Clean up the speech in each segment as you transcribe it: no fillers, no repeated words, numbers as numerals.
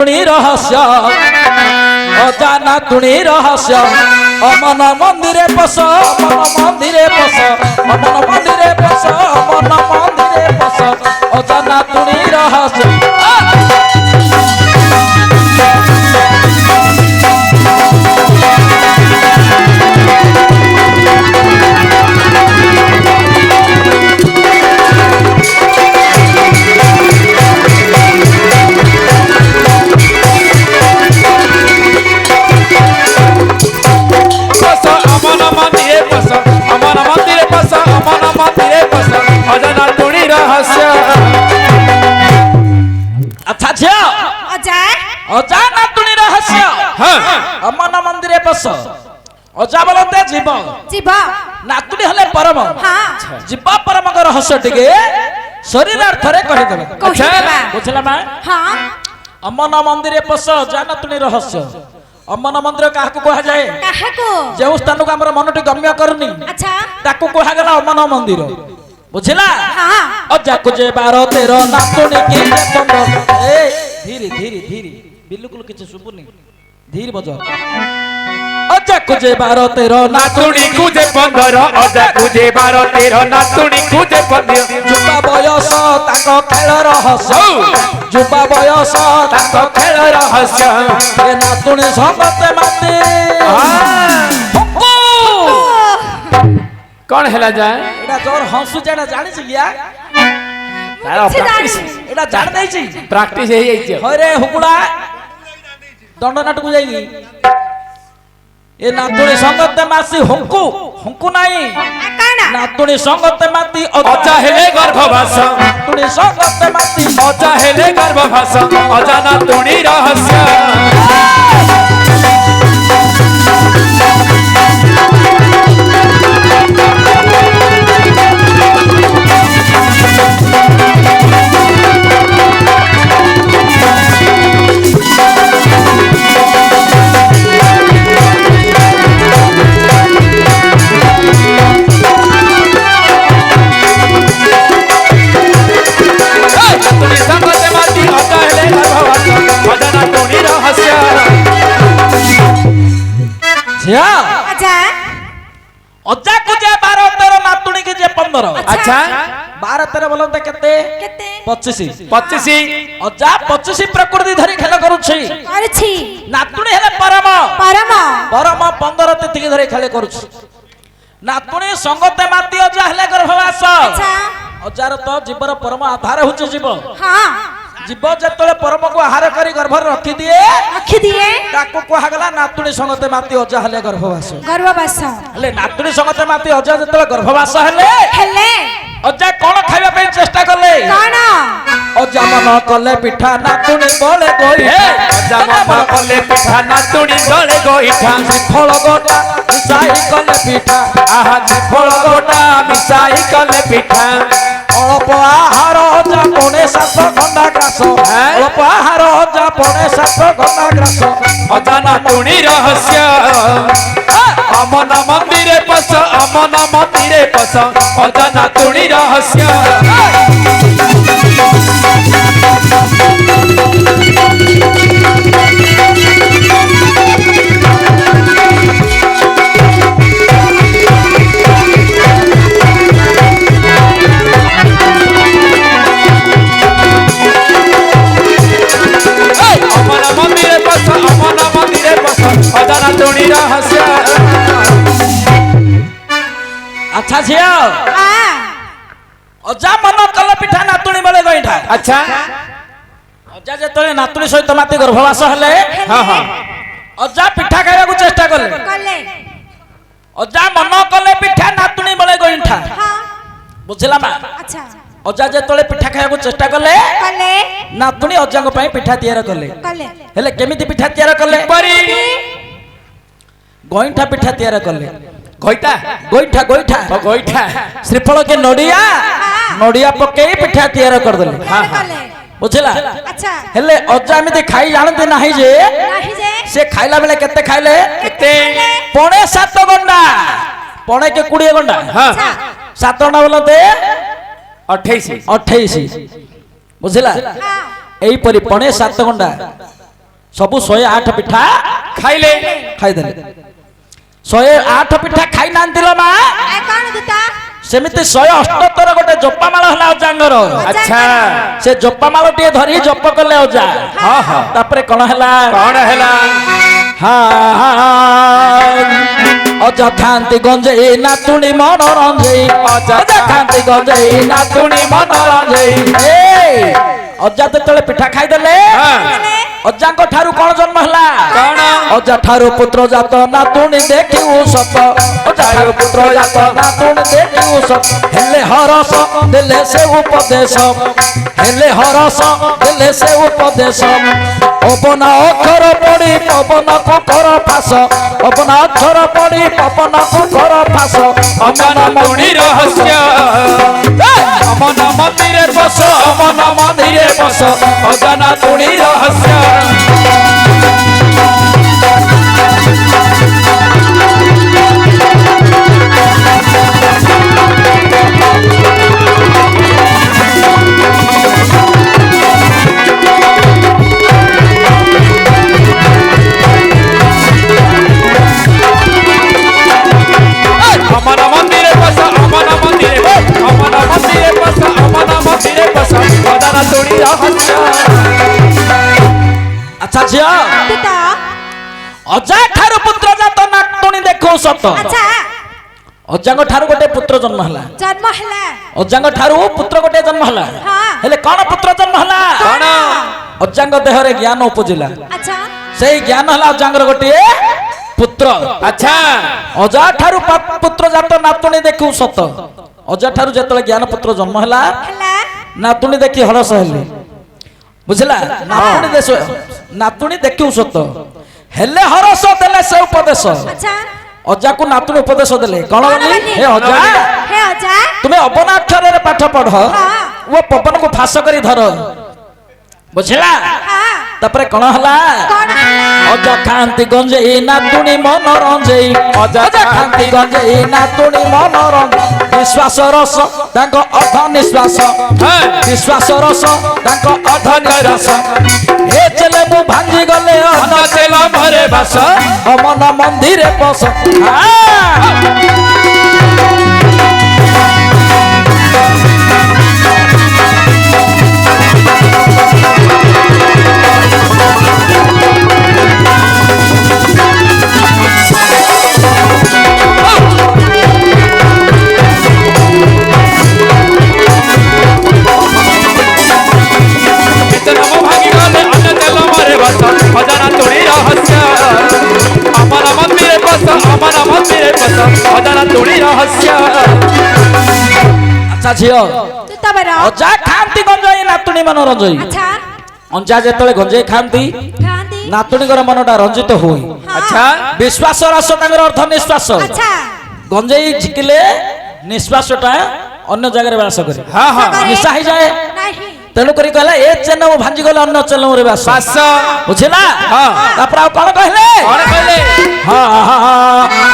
रहस्य अजाना तुणी रहस्य अमन मंदिरे पस अमन मंदिरे पस अमन मंदिरे पस अमन मंदिरे पस अजाना तुणी रहस्य अजाना तुणी रहस्य अमन मंदिरे बस अजा बोलते जीव जीव नातुणी हले परम जीव परम को रहस्य टिके शरीर अर्थरे कहि देबे बुझला मा हां अमन मंदिरे बस अजाना तुणी रहस्य अमन मंदिर काहको कहा जाए काहको जे स्थान को हमर मनटी गम्य करनी अच्छा ताको कहा गेला अमन मंदिर बुझला हां अजा को जे 12 13 नातुणी की जे 15 ए धीरे धीरे धीरे बिल्कुल किछ सुबुनी धीर बज अजा कुजे 12 13 नातुणी कुजे 15 अजा कुजे 12 13 नातुणी कुजे 15 जुबा बयस ताको खेल रहस्य जुबा बयस ताको खेल रहस्य ए नातुणी संगते माते कौन हेला जाए एडा जोर हंसु जेना जानि छी या तारा प्रैक्टिस एडा जान नै छी प्रैक्टिस हे जाई छै होय रे हुकुला दंड नाटक जाई ए नातुणी संगते मासी हुंकु हुंकु नाही काना नातुणी संगते माती अजा हेले गर्भवास नातुणी संगते माती अजा हेले गर्भवास अजा नातुणी रहस्य अजा को जे 12 13 नातुणी के जे 15 अच्छा 12 13 बोलते केते केते 25 25 अजा 25 प्रकृति धरी खेल करूछि करछि नातुणी हेले परम परम परम 15 तिथि धरी खेल करूछि नातुणी संगते माती अजा हेले गर्भवास अच्छा अजार तो जीवर परम आधार होछि जीव हां जीव जतले परम को आहार करी गर्भ रखी दिए ताको को हागला नातुणी संगते माती अजा हेले गर्भवास हेले नातुणी संगते माती अजा जतले गर्भवास हेले अजा कोन खाइबा पे चेष्टा करले कोन अजा मन कले पिठा नातुणी बोले गोई अजा मन कले पिठा नातुणी बोले गोईठा फल गोटा मिसाई कले पिठा आहा फल गोटा मिसाई कले पिठा अल्प आहार अजा पणे 7 घंटा ग्रास अल्प आहार अजा पणे 7 घंटा ग्रास अजा नातुणी रहस्य अमन मंदिरे पस अमन मंदिरे पस अजा नातुणी रहस्य अच्छा झिया अजा मन कल पिठा नातुणी बेले गईठा अच्छा अजा जेतले नातुणी सहित माती गर्भवास हेले हां हां अजा पिठा खाइबा को चेष्टा करले अजा मन कले पिठा नातुणी बेले गईठा हां बुझला मा अच्छा अजा जेतले पिठा खाइबा को चेष्टा करले नातुणी अजा को पई पिठा तैयार करले हेले केमिति पिठा तैयार करले परी गोइठा पिठा तैयार करले गोइठा गोइठा गोइठा गोइठा श्रीफल के नडिया नडिया पके पिठा तैयार कर देले हां हां बुझला अच्छा हेले अजा एमिति खाई जानते नाही जे से खाइला बेले केते खाइले केते पणे 7 घंटा पणे के 20 घंटा हां 7 घंटा बोलते 28 28 बुझला एई परि पणे 7 घंटा ସବୁ 108 ପିଠା ଖାଇଲେ ଖାଇଦେଲେ 108 ପିଠା ଖାଇ ନାହାନ୍ତି ଲୋ ମା ଏ କଣ ଦୁତା ସେମିତି 178 ଗୋଟେ ଜପାମାଳ ହେଲା ଅଜାଙ୍କର ଆଚ୍ଛା ସେ ଜପାମାଳ ଟିଏ ଧରି ଜପ କଲେ ଅଜା ହଁ ହଁ ତାପରେ କଣ ହେଲା କଣ ହେଲା ଅଜା ଖାଆନ୍ତି ଗଞ୍ଜେଇ ନାତୁଣୀ ମନ ରଞ୍ଜେଇ ଅଜା ଖାଆନ୍ତି ଗଞ୍ଜେଇ ନାତୁଣୀ ମନ ରଞ୍ଜେଇ ଅଜା ଯେତେବେଳେ ପିଠା ଖାଇଦେଲେ ଅଜାଙ୍କ ଠାରୁ କଣ ଜନ୍ମ ହେଲା କଣ ଅଜା ଠାରୁ ପୁତ୍ର ଜାତ ନାତୁଣୀ ଦେଖିବୁ ସତ ଅଜା ଠାରୁ ପୁତ୍ର ଜାତ ନାତୁଣୀ ଦେଖିବୁ ସତ ହେଲେ ହରସ ଦେଲେ ସେ ଉପଦେଶ ହେଲେ ହରସ ଦେଲେ ସେ ଉପଦେଶ ପବନ ଅକ୍ଷର ପଡ଼ି ପବନକୁ କର ଫାସ ପବନ ଅକ୍ଷର ପଡ଼ି ପବନକୁ କର ଫାସ ଅମନ ମୁଣି ରହସ୍ୟ ଅମନ ମନ୍ଦିରେ ବସ ଅମନ ମନ୍ଦିରେ ବସ ଅଜାନା ତୁଣି ରହସ୍ୟ ଅମନ ମନ୍ଦିରେ ବସ ଅମନ ମନ୍ଦିରେ ଅମନ ମନ୍ଦିରେ ବସ ଅମନ ମନ୍ଦିରେ ବସ ଅଜାନା ତୁଣି ରହସ୍ୟ ଆଚ୍ଛା ଝିଅ ଦୁତା ଅଜା ଠାରୁ ପୁତ୍ର ଜାତ ନାତୁଣୀ ଦେଖୁ ସତ ଆଚ୍ଛା ଅଜାଙ୍କ ଠାରୁ ଗୋଟେ ପୁତ୍ର ଜନ୍ମ ହେଲା ଜନ୍ମ ହେଲା ଅଜାଙ୍କ ଠାରୁ ପୁତ୍ର ଗୋଟେ ଜନ୍ମ ହେଲା ହଁ। ହେଲେ କଣ ପୁତ୍ର ଜନ୍ମ ହେଲା କଣ ଅଜାଙ୍କ ଦେହରେ ଜ୍ଞାନ ଉପଜିଲା ଆଚ୍ଛା ସେଇ ଜ୍ଞାନ ହେଲା ଅଜାଙ୍କର ଗୋଟିଏ ପୁତ୍ର ଆଚ୍ଛା ଅଜା ଠାରୁ ପୁତ୍ର ଜାତ ନାତୁଣୀ ଦେଖୁ ସତ ଅଜା ଠାରୁ ଯେତେବେଳେ ଜ୍ଞାନ ପୁତ୍ର ଜନ୍ମ ହେଲା ହେଲା ନାତୁଣୀ ଦେଖି ହଳସ ହେଲେ ବୁଝିଲା ନାତୁଣୀ ଦେଖିବୁ ସତ ହେଲେ ହରସ ଦେଲେ ସେ ଉପଦେଶ ଆଚ୍ଛା ଅଜାକୁ ନାତୁଣୀ ଉପଦେଶ ଦେଲେ କଣ ବୋଲି ହେ ଅଜା ହେ ଅଜା ତୁମେ ଅବନା ଅକ୍ଷରରେ ପାଠ ପଢ ଓ ପବନକୁ ଫାସ କରି ଧର ବୁଝିଲା ହଁ ତାପରେ କଣ ହେଲା କଣ ଅଜା ଖାଆନ୍ତି ଗଞ୍ଜେଇ ନାତୁଣୀ ମନ ରଞ୍ଜେଇ ଅଜା ଖାଆନ୍ତି ଗଞ୍ଜେଇ ନାତୁଣୀ ମନ ରଞ୍ଜେଇ ନିଶ୍ୱାସ ରସ ତାଙ୍କ ଅଧ ନିଶ୍ୱାସ ନିଶ୍ୱାସ ରସ ତାଙ୍କ ଅଧ ନିଶ୍ୱାସ ଏ ଚେଲେ ମୁଁ ଭାଙ୍ଗି ଗଲେ ଅନ ତେଲ ମରେ ବାସ ଅମନ ମନ୍ଦିରେ ପଶ ନମ ଭାଙ୍ଗି ଗଲେ ଅନ ତେଲ ମରେ ବାସ ଅଜାନା ତୁଣି ରହସ୍ୟ ଅମନ ମନ୍ଦିରେ ବସ ଅମନ ମନ୍ଦିରେ ବସ ଅଜାନା ତୁଣି ରହସ୍ୟ ଆଚ୍ଛା ଝିଅ ଦୁତା ବର ଅଜା ଖାଆନ୍ତି ଗଞ୍ଜେଇ ନାତୁଣୀ ମନ ରଞ୍ଜେଇ ଆଚ୍ଛା ଅଜା ଯେତେବେଳେ ଗଞ୍ଜେଇ ଖାଆନ୍ତି ଖାଆନ୍ତି ନାତୁଣୀଙ୍କର ମନଟା ରଞ୍ଜିତ ହୁଏ ଆଚ୍ଛା ବିଶ୍ୱାସ ରସ ତାଙ୍କର ଅର୍ଥ ନିଶ୍ୱାସ ଆଚ୍ଛା ଗଞ୍ଜେଇ ଝିକିଲେ ନିଶ୍ୱାସଟା ଅନ୍ୟ ଜାଗାରେ ବାସ କରେ ହଁ ହଁ ନିଶା ହେଇଯାଏ ନାହିଁ ତେଣୁ କରି କହିଲା ଏ ଚେନ ଭାଞ୍ଜି ଗଲେ ଅନ୍ୟ ଚେନରେ ବାସ ବାସ ବୁଝିଲା ହଁ। ତାପରେ ଆଉ କଣ କହିଲେ କଣ କହିଲେ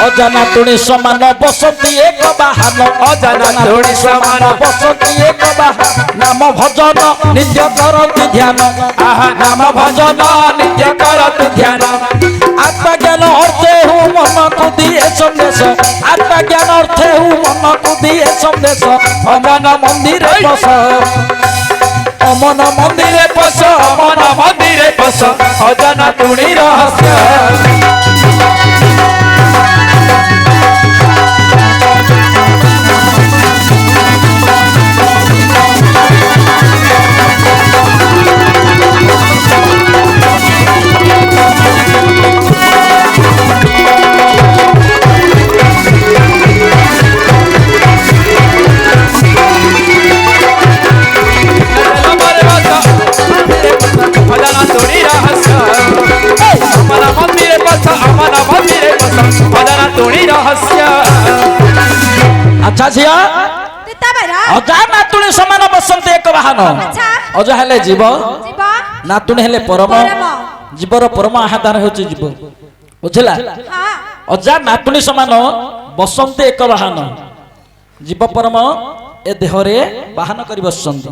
ଅଜା ନାତୁଣୀ ସମାନ ବସନ୍ତି ଏକ ବାହାନ ଅଜା ନାତୁଣୀ ସମାନ ବସନ୍ତି ଏକ ବାହାନ ନାମ ଭଜନ ନିତ୍ୟ କରନ୍ତି ଧ୍ୟାନ ନାମ ଭଜନ ନିତ୍ୟ କରନ୍ତି ଧ୍ୟାନ আত্মজ্ঞান অর্থে হু মনকু দিয়ে সন্দেশ আত্মজ্ঞান অর্থে হু মনকু দিয়ে সন্দেশ অমন মন্দিরে বস অমন মন্দিরে বস অমন মন্দিরে বস অজানা তুণি রহস্য অজানা তুণি রহস্য অমন মন্দিরে বস অমন মন্দিরে বস অজানা তুণি রহস্য আচ্ছা ঝিয়া ଦୁତା ବର ଅଜା ନାତୁଣୀ ସମାନ ବସନ୍ତି ଏକ ବାହନ ଆଚ୍ଛା ଅଜା ହେଲେ ଜୀବ ଯିବ ନାତୁଣୀ ହେଲେ ପରମ ପରମ ଜୀବର ପରମ ଆଧାର ହେଉଛି ଜୀବ ବୁଝିଲା ହଁ ଅଜା ନାତୁଣୀ ସମାନ ବସନ୍ତି ଏକ ବାହନ ଜୀବ ପରମ ଏ ଦେହରେ ବାହନ କରି ବସିଛନ୍ତି